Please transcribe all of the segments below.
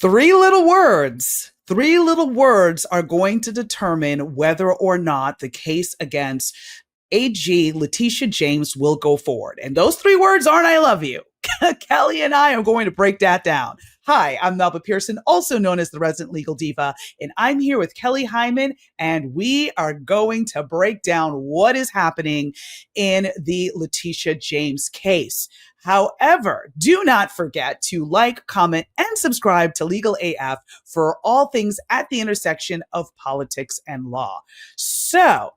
Three little words. Three little words are going to determine whether or not the case against AG Letitia James will go forward. And those three words aren't I love you. Kelly and I are going to break that down. Hi, I'm Melba Pearson, also known as the resident legal diva, and I'm here with Kelly Hyman, and we are going to break down what is happening in the Letitia James case. However, do not forget to like, comment, and subscribe to Legal AF for all things at the intersection of politics and law. So,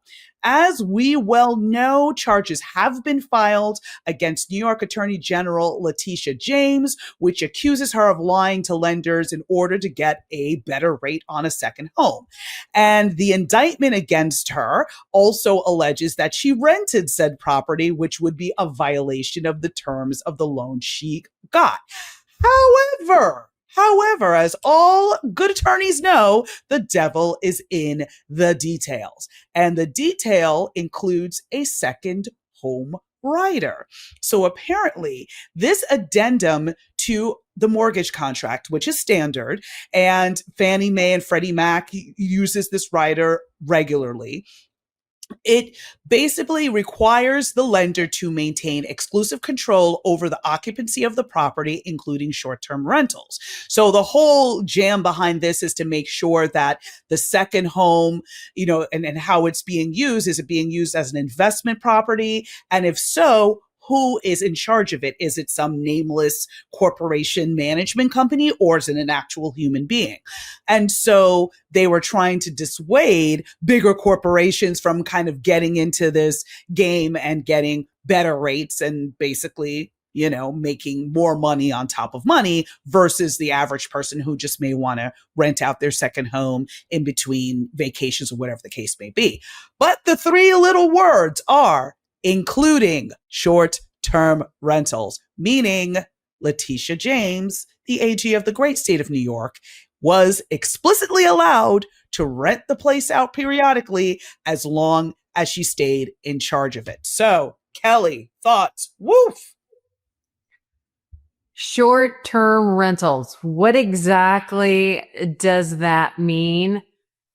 as we well know, charges have been filed against New York Attorney General Letitia James, which accuses her of lying to lenders in order to get a better rate on a second home. And the indictment against her also alleges that she rented said property, which would be a violation of the terms of the loan she got. However, as all good attorneys know, the devil is in the details. And the detail includes a second home rider. So apparently, this addendum to the mortgage contract, which is standard, and Fannie Mae and Freddie Mac uses this rider regularly. It basically requires the lender to maintain exclusive control over the occupancy of the property, including short-term rentals. So the whole jam behind this is to make sure that the second home, and how it's being used, is it being used as an investment property? And if so, who is in charge of it? Is it some nameless corporation management company, or is it an actual human being? And so they were trying to dissuade bigger corporations from kind of getting into this game and getting better rates and basically, making more money on top of money versus the average person who just may want to rent out their second home in between vacations or whatever the case may be. But the three little words are including short-term rentals, meaning Letitia James, the AG of the great state of New York, was explicitly allowed to rent the place out periodically as long as she stayed in charge of it. So, Kelly, thoughts? Woof! Short-term rentals. What exactly does that mean?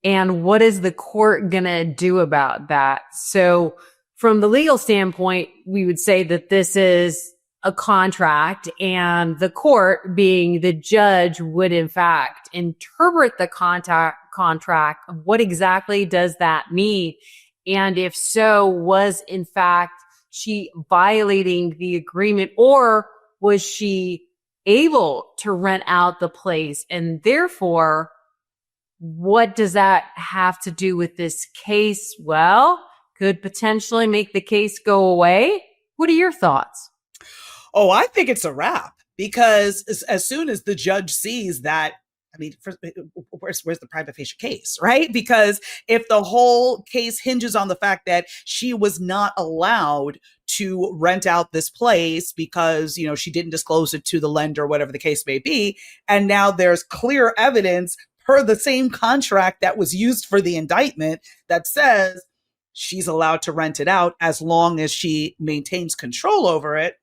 And what is the court going to do about that? So, from the legal standpoint, we would say that this is a contract, and the court, being the judge, would in fact interpret the contract. What exactly does that mean? And if so, was in fact she violating the agreement, or was she able to rent out the place? And therefore, what does that have to do with this case? Well, could potentially make the case go away. What are your thoughts? Oh, I think it's a wrap, because as soon as the judge sees that, first, where's the prima facie case, right? Because if the whole case hinges on the fact that she was not allowed to rent out this place because, she didn't disclose it to the lender, whatever the case may be, and now there's clear evidence per the same contract that was used for the indictment that says she's allowed to rent it out as long as she maintains control over it,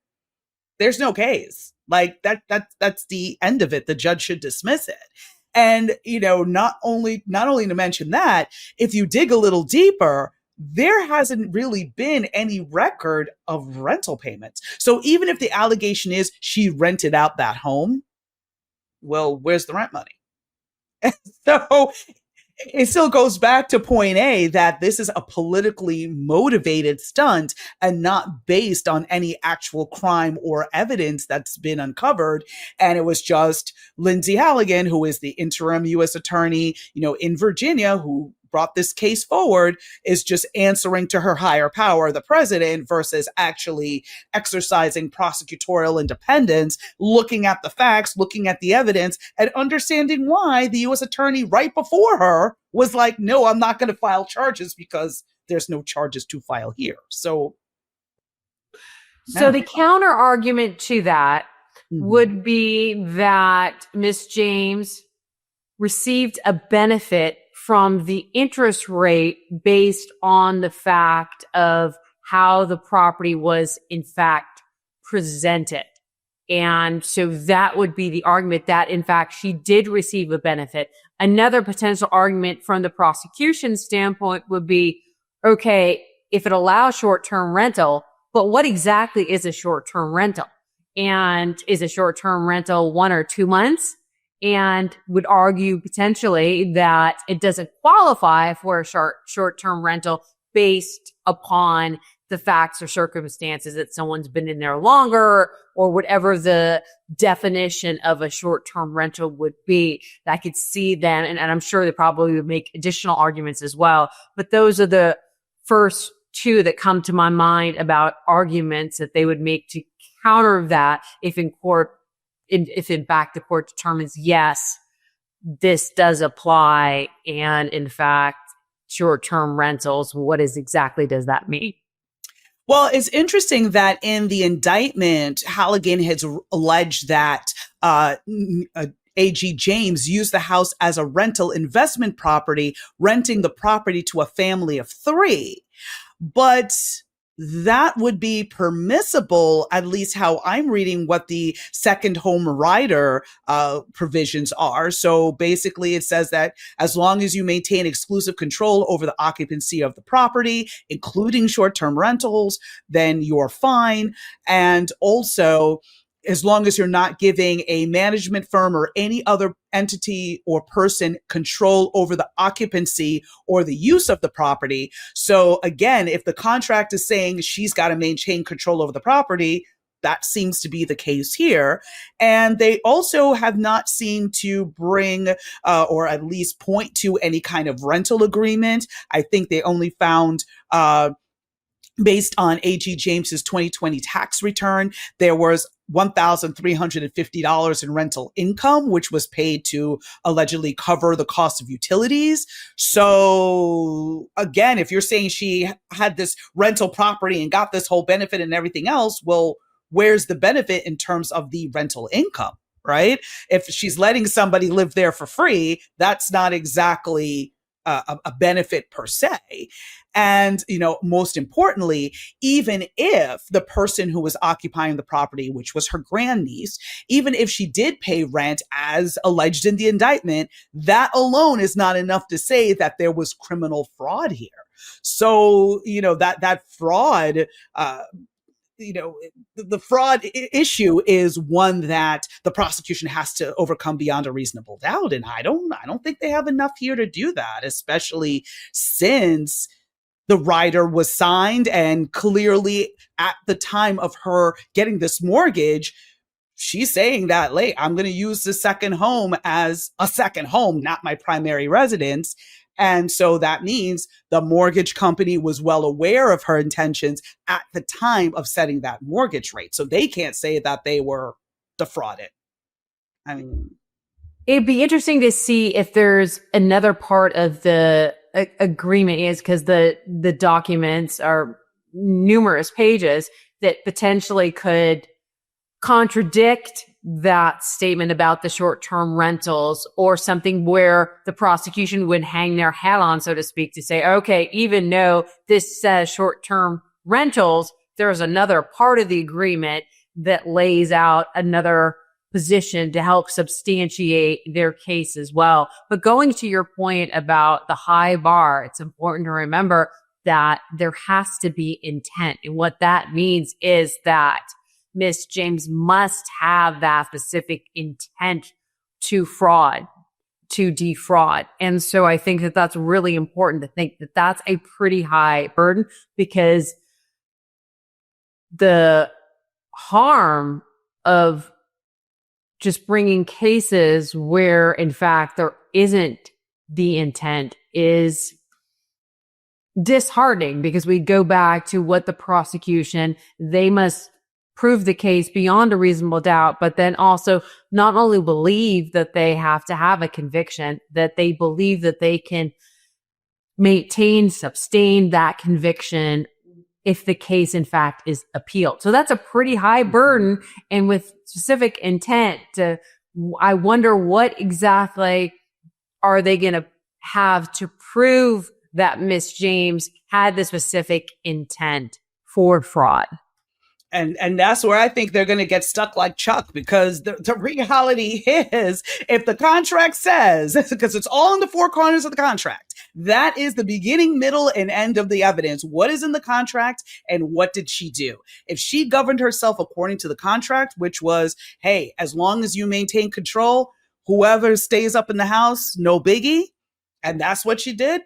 there's no case. Like that's the end of it. The judge should dismiss it. And, not only to mention that, if you dig a little deeper, there hasn't really been any record of rental payments. So even if the allegation is she rented out that home, well, where's the rent money? So it still goes back to point A, that this is a politically motivated stunt and not based on any actual crime or evidence that's been uncovered. And it was just Lindsay Halligan, who is the interim U.S. attorney, in Virginia, who brought this case forward, is just answering to her higher power, the president, versus actually exercising prosecutorial independence, looking at the facts, looking at the evidence, and understanding why the U.S. attorney right before her was like, no, I'm not going to file charges because there's no charges to file here. So the counter argument to that would be that Miss James received a benefit from the interest rate based on the fact of how the property was in fact presented. And so that would be the argument that, in fact, she did receive a benefit. Another potential argument from the prosecution standpoint would be, okay, if it allows short-term rental, but what exactly is a short-term rental? And is a short-term rental 1 or 2 months? And would argue potentially that it doesn't qualify for a short-term rental based upon the facts or circumstances that someone's been in there longer or whatever the definition of a short-term rental would be. I could see them, and I'm sure they probably would make additional arguments as well. But those are the first two that come to my mind about arguments that they would make to counter that if in fact the court determines, yes, this does apply. And in fact, short-term rentals, what exactly does that mean? Well, it's interesting that in the indictment, Halligan has alleged that A.G. James used the house as a rental investment property, renting the property to a family of 3. But that would be permissible, at least how I'm reading what the second home rider provisions are. So basically it says that as long as you maintain exclusive control over the occupancy of the property, including short-term rentals, then you're fine. And also, as long as you're not giving a management firm or any other entity or person control over the occupancy or the use of the property. So again, if the contract is saying she's got to maintain control over the property, that seems to be the case here. And they also have not seen to bring or at least point to any kind of rental agreement. I think they only found based on A.G. James's 2020 tax return, there was $1,350 in rental income, which was paid to allegedly cover the cost of utilities. So again, if you're saying she had this rental property and got this whole benefit and everything else, well, where's the benefit in terms of the rental income, right? If she's letting somebody live there for free, that's not exactly a benefit per se. And, most importantly, even if the person who was occupying the property, which was her grandniece, even if she did pay rent as alleged in the indictment, that alone is not enough to say that there was criminal fraud here. So, that fraud, the fraud issue is one that the prosecution has to overcome beyond a reasonable doubt. And I don't think they have enough here to do that, especially since the rider was signed and clearly at the time of her getting this mortgage, she's saying that, I'm going to use the second home as a second home, not my primary residence. And so that means the mortgage company was well aware of her intentions at the time of setting that mortgage rate. So they can't say that they were defrauded. I mean, it'd be interesting to see if there's another part of the agreement is because the documents are numerous pages that potentially could contradict that statement about the short-term rentals or something where the prosecution would hang their hat on, so to speak, to say, okay, even though this says short-term rentals, there's another part of the agreement that lays out another position to help substantiate their case as well. But going to your point about the high bar, it's important to remember that there has to be intent. And what that means is that Miss James must have that specific intent to defraud. And so I think that that's really important to think that that's a pretty high burden, because the harm of just bringing cases where, in fact, there isn't the intent is disheartening, because we go back to what the prosecution, they must prove the case beyond a reasonable doubt, but then also not only believe that they have to have a conviction, that they believe that they can sustain that conviction if the case, in fact, is appealed. So that's a pretty high burden. And with specific intent, I wonder what exactly are they going to have to prove that Miss James had the specific intent for fraud. And that's where I think they're going to get stuck like Chuck, because the reality is, if the contract says, because it's all in the four corners of the contract, that is the beginning, middle, and end of the evidence. What is in the contract and what did she do? If she governed herself according to the contract, which was, hey, as long as you maintain control, whoever stays up in the house, no biggie, and that's what she did,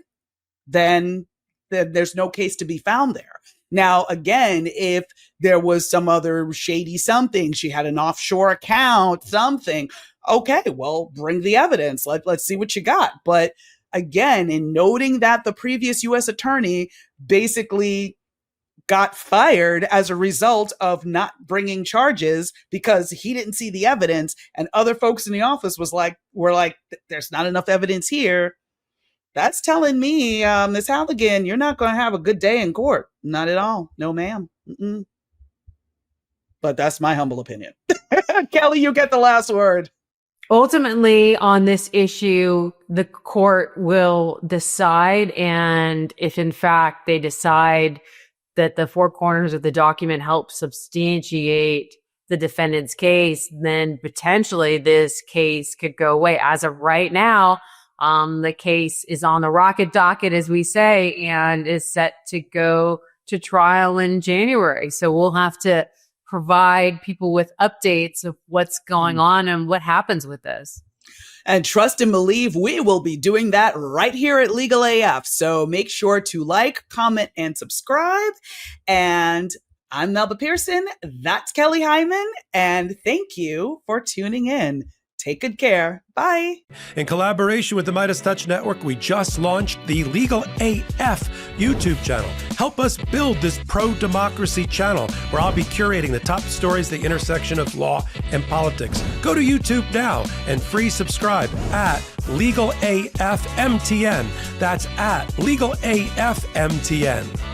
then there's no case to be found there. Now, again, if there was some other shady something, she had an offshore account, something, okay, well, bring the evidence. Let's see what you got. But again, in noting that the previous U.S. attorney basically got fired as a result of not bringing charges because he didn't see the evidence, and other folks in the office were like, there's not enough evidence here. That's telling me, Ms. Halligan, you're not going to have a good day in court. Not at all. No, ma'am. Mm-mm. But that's my humble opinion. Kelly, you get the last word. Ultimately, on this issue, the court will decide. And if in fact they decide that the four corners of the document help substantiate the defendant's case, then potentially this case could go away. As of right now, the case is on the rocket docket, as we say, and is set to go to trial in January. So we'll have to provide people with updates of what's going on and what happens with this. And trust and believe we will be doing that right here at Legal AF. So make sure to like, comment, and subscribe. And I'm Melba Pearson. That's Kelly Hyman. And thank you for tuning in. Take good care. Bye. In collaboration with the Midas Touch Network, we just launched the Legal AF YouTube channel. Help us build this pro-democracy channel where I'll be curating the top stories at the intersection of law and politics. Go to YouTube now and free subscribe at Legal AF MTN. That's at Legal AF MTN.